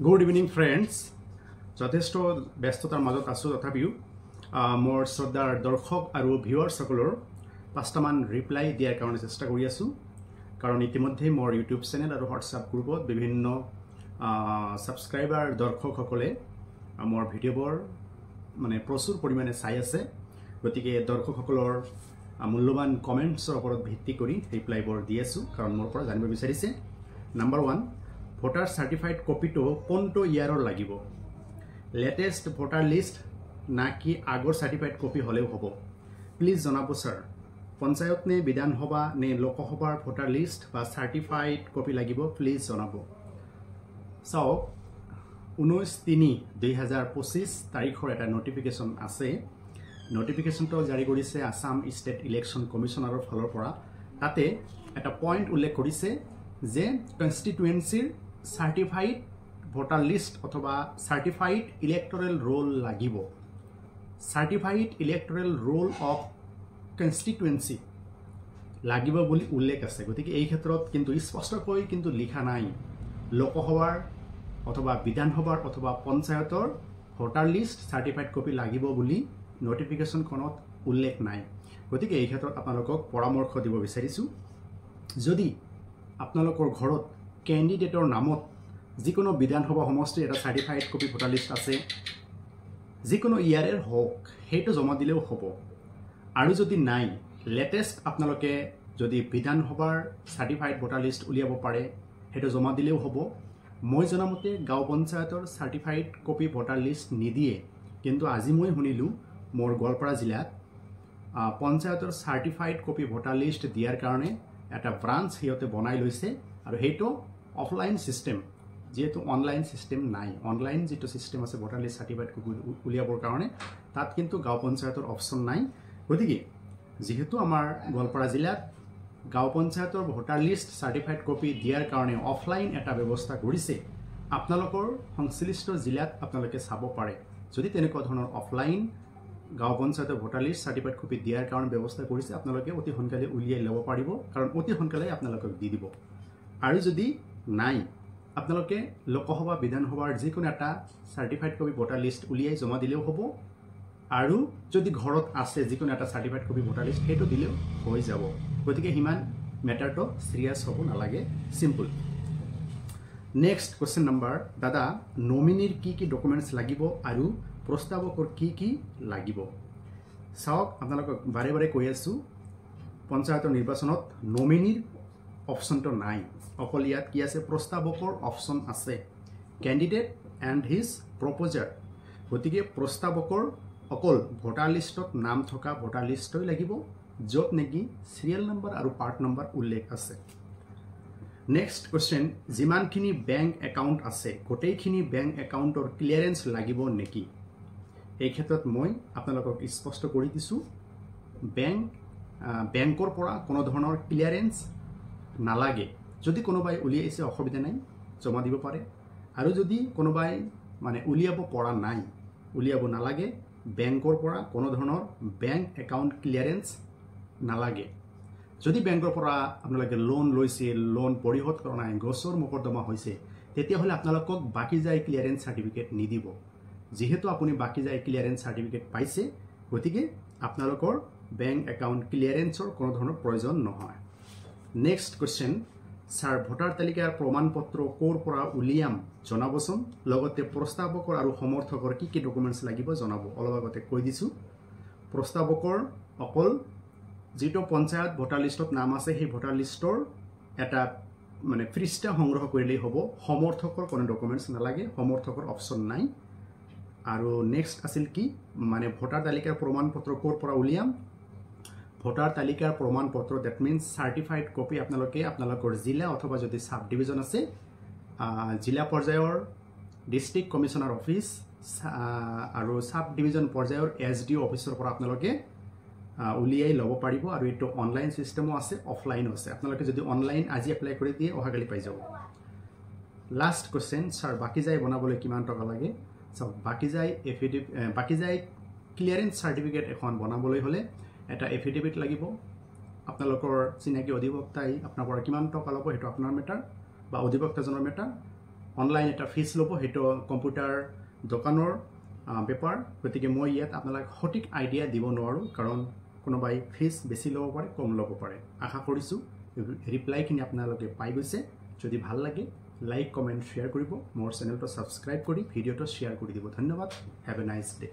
Good evening, friends. যথেষ্ট ব্যস্ততাৰ মাজত আছো তথাপিও মোৰ শ্ৰদ্ধাৰ দৰ্শক আৰু ভিউয়াৰ সকলৰ পাঁচটামান ৰিপ্লাই দিয়াৰ কাৰণে চেষ্টা কৰি আছো কাৰণ ইতিমধ্যে মোৰ ইউটিউব চেনেল আৰু হোৱাটছআপ গ্ৰুপত বিভিন্ন সাবস্ক্ৰাইবাৰ দৰ্শকসকলে মোৰ ভিডিঅ'বোৰ মানে প্ৰচুৰ পৰিমাণে চাই আছে গতিকে দৰ্শকসকলৰ মূল্যৱান কমেন্টছৰ ওপৰত ভিত্তি কৰি ৰিপ্লাইবোৰ দি আছো কাৰণ মোৰ পৰা জানিব বিচাৰিছে নাম্বাৰ 1 ভোটাৰ সাৰ্টিফাইড কপিটো কোনটো ইয়াৰৰ লাগিব লেটেস্ট ভোটাৰ লিষ্ট নাকি আগৰ সাৰ্টিফাইড কপি হলেও হ'ব প্লিজ জনাব স্যাৰ পঞ্চায়ত নে বিধানসভা নে লোকসভাৰ ভোটাৰ লিষ্ট বা সাৰ্টিফাইড কপি লাগিব প্লিজ জনাব চাও 19/3/2025 তাৰিখৰ এটা নোটিফিকেশন আছে নোটিফিকেশনটো জাৰি কৰিছে আসাম ষ্টেট ইলেকশন কমিশনাৰৰ ফালৰ পৰা তাতে এটা পইণ্ট উল্লেখ কৰিছে যে কনস্টিটুৱেন্সিৰ সাৰ্টিফাইড ভোটাৰ লিষ্ট অথবা সাৰ্টিফাইড ইলেক্টৰেল ৰোল লাগিব সাৰ্টিফাইড ইলেক্টৰেল ৰোল অফ কনস্টিটুৱেন্সি লাগিব বুলি উল্লেখ আছে গতিকে এই ক্ষেত্ৰত কিন্তু স্পষ্টকৈ কিন্তু লিখা নাই লোকসভাৰ অথবা বিধানসভাৰ অথবা পঞ্চায়তৰ ভোটাৰ লিষ্ট সাৰ্টিফাইড কপি লাগিব বুলি নোটিফিকেশনখনত উল্লেখ নাই গতিকে এই ক্ষেত্ৰত আপোনালোকক পৰামৰ্শ দিব বিচাৰিছো যদি আপোনালোকৰ ঘৰত ক্যান্ডিডেটৰ নামত যিকোনো বিধানসভা সমষ্টিৰ এটা সাৰ্টিফাইড কপি ভোটাৰ লিষ্ট আছে যিকোনো ইয়াৰৰ হোক হেটো জমা দিলেও হ'ব আৰু যদি নাই লেটেস্ট আপোনালোকে যদি বিধানসভাৰ সাৰ্টিফাইড ভোটাৰ লিষ্ট উলিয়াব পাৰে হেটো জমা দিলেও হ'ব মই জনামতে গাঁও পঞ্চায়তৰ সাৰ্টিফাইড কপি ভোটাৰ লিষ্ট নিদিয়ে কিন্তু আজি মই শুনিলো মোৰ গোৱালপাৰা জিলাত পঞ্চায়তৰ সাৰ্টিফাইড কপি ভোটাৰ লিষ্ট দিয়াৰ কাৰণে এটা ব্ৰাঞ্চ হিয়তে বনাই লৈছে আৰু হেটো অফলাইন সিস্টেম যেহেতু অনলাইন সিস্টেম নাই অনলাইন যেটো সিস্টেম আছে ভোটাৰ লিষ্ট সাৰ্টিফাইড কপি উলিয়াবৰ কাৰণে তাত কিন্তু গাঁও পঞ্চায়তৰ অপশন নাই গতিকে যেহেতু আমাৰ গোৱালপাৰা জিলাত গাঁও পঞ্চায়তৰ ভোটাৰ লিষ্ট সাৰ্টিফাইড কপি দিয়াৰ কাৰণে অফলাইন এটা ব্যৱস্থা কৰিছে আপোনালোকৰ সংশ্লিষ্ট জিলাত আপোনালোকে চাব পাৰে যদি তেনেকুৱা ধৰণৰ অফলাইন গাঁও পঞ্চায়তৰ ভোটাৰ লিষ্ট সাৰ্টিফাইড কপি দিয়াৰ কাৰণে ব্যৱস্থা কৰিছে আপোনালোকে অতি সোনকালে উলিয়াই ল'ব পাৰিব কাৰণ অতি সোনকালে আপোনালোকক দি দিব আৰু যদি নাই আপোনালোকে লোকসভা বিধানসভাৰ যিকোনো এটা সাৰ্টিফাইড কপি ভোটাৰ লিষ্ট উলিয়াই জমা দিলেও হ'ব আৰু যদি ঘৰত আছে যিকোনো এটা সাৰ্টিফাইড কপি ভোটাৰ লিষ্ট হেটো দিলেও হৈ যাব গতিকে হিমান ম্যাটাৰটো সিৰিয়াস হ'ব নালাগে সিম্পল নেক্সট কোশ্চেন নাম্বাৰ দাদা নমিনিৰ কি ডকুমেন্টস লাগিব আৰু প্ৰস্তাৱকৰ কি লাগিব চাওক আপোনালোকক বাৰে বাৰে কৈ আছো পঞ্চায়তৰ নিৰ্বাচনত নমিনিৰ অপশনটো নাই অকল ইয়াত কি আছে প্ৰস্তাৱকৰ অপশন আছে ক্যান্ডিডেট এণ্ড হিজ প্ৰপোজাৰ গতিকে প্ৰস্তাৱকৰ অকল ভোটাৰ লিষ্টত নাম থকা ভোটাৰ লিষ্টই লাগিব য'ত নেকি সিৰিয়াল নম্বৰ আৰু পাৰ্ট নম্বৰ উল্লেখ আছে নেক্সট কোশ্চেন যিমানখিনি বেংক একাউণ্ট আছে গোটেইখিনি বেংক একাউণ্টৰ ক্লিয়াৰেন্স লাগিব নেকি এই ক্ষেত্ৰত মই আপোনালোকক স্পষ্ট কৰি দিছো বেংকৰ পৰা কোনো ধৰণৰ ক্লিয়াৰেন্স নালাগে যদি কোনোবাই উলিয়াইছে অসুবিধা নাই জমা দিব পাৰে আৰু যদি কোনোবাই মানে উলিয়াব পৰা নাই উলিয়াব নালাগে বেংকৰ পৰা কোনো ধৰণৰ বেংক একাউণ্ট ক্লিয়াৰেন্স নালাগে যদি বেংকৰ পৰা আপোনালোকে লোন লৈছে লোন পৰিশোধ কৰা নাই গোচৰ মোকদ্দমা হৈছে তেতিয়া হলে আপোনালোকক বাকি যায় ক্লিয়াৰেন্স সাৰ্টিফিকেট নিদিব যেহেতু আপুনি বাকি যায় ক্লিয়াৰেন্স সাৰ্টিফিকেট পাইছে গতিকে আপোনালোকৰ বেংক একাউণ্ট ক্লিয়াৰেন্সৰ কোনো ধৰণৰ প্ৰয়োজন নহয় নেক্সট কোশ্চেন স্যাৰ ভোটাৰ তালিকাৰ প্ৰমাণপত্ৰ কোৰ পৰা উলিয়াম জনাবচোন লগতে প্ৰস্তাৱকৰ আৰু সমৰ্থকৰ কি ডকুমেন্টস লাগিব জনাব অলপ আগতে কৈ দিছো প্ৰস্তাৱকৰ অকল যেটো পঞ্চায়ত ভোটাৰ লিষ্টত নাম আছে সেই ভোটাৰ লিষ্টৰ এটা মানে পৃষ্ঠা সংগ্ৰহ কৰিলেই হ'ব সমৰ্থকৰ কোনো ডকুমেন্টস নালাগে সমৰ্থকৰ অপশন নাই আৰু নেক্সট আছিল কি মানে ভোটাৰ তালিকাৰ প্ৰমাণপত্ৰ কোৰ পৰা উলিয়াম ভোটাৰ তালিকাৰ প্ৰমাণপত্ৰ দ্যাট মিন্স সাৰ্টিফাইড কপি আপোনালোকৰ জিলা অথবা যদি সাব ডিভিজন আছে জিলা পৰ্যায়ৰ ডিস্ট্ৰিক্ট কমিশনাৰ অফিস আৰু সাব ডিভিজন পৰ্যায়ৰ এসডিও অফিসৰ পৰা আপোনালোকে উলিয়াই ল'ব পাৰিব আৰু এটো অনলাইন সিস্টেমো আছে অফলাইনও আছে আপোনালোকে যদি অনলাইন আজি এপ্লাই কৰি দিয়ে অহাকালি পাই যাব লাষ্ট কোশ্চেন স্যার বাকি যায় বনাবলৈ কিমান টকা লাগে সো বাকি যায় ক্লিয়ারেন্স সার্টিফিকেট এখন বনাবলৈ হলে এটা এফিডেভিট লাগিব আপোনালোকৰ চিনাকি অধিবক্তাই আপোনাৰ পৰা কিমান টকা ল'ব হেটো আপোনাৰ মেটাৰ বা অধিবক্তাজনৰ মেটাৰ অনলাইন এটা ফিজ ল'ব সেইটো কম্পিউটাৰ দোকানৰ বেপাৰ গতিকে মই ইয়াত আপোনালোক সঠিক আইডিয়া দিব নোৱাৰোঁ কাৰণ কোনোবাই ফিজ বেছি ল'ব পাৰে কম ল'ব পাৰে আশা কৰিছোঁ ৰিপ্লাইখিনি আপোনালোকে পাই গৈছে যদি ভাল লাগে লাইক কমেণ্ট শ্বেয়াৰ কৰিব মোৰ চেনেলটো ছাবস্ক্ৰাইব কৰি ভিডিঅ'টো শ্বেয়াৰ কৰি দিব ধন্যবাদ হেভ এ নাইস ডে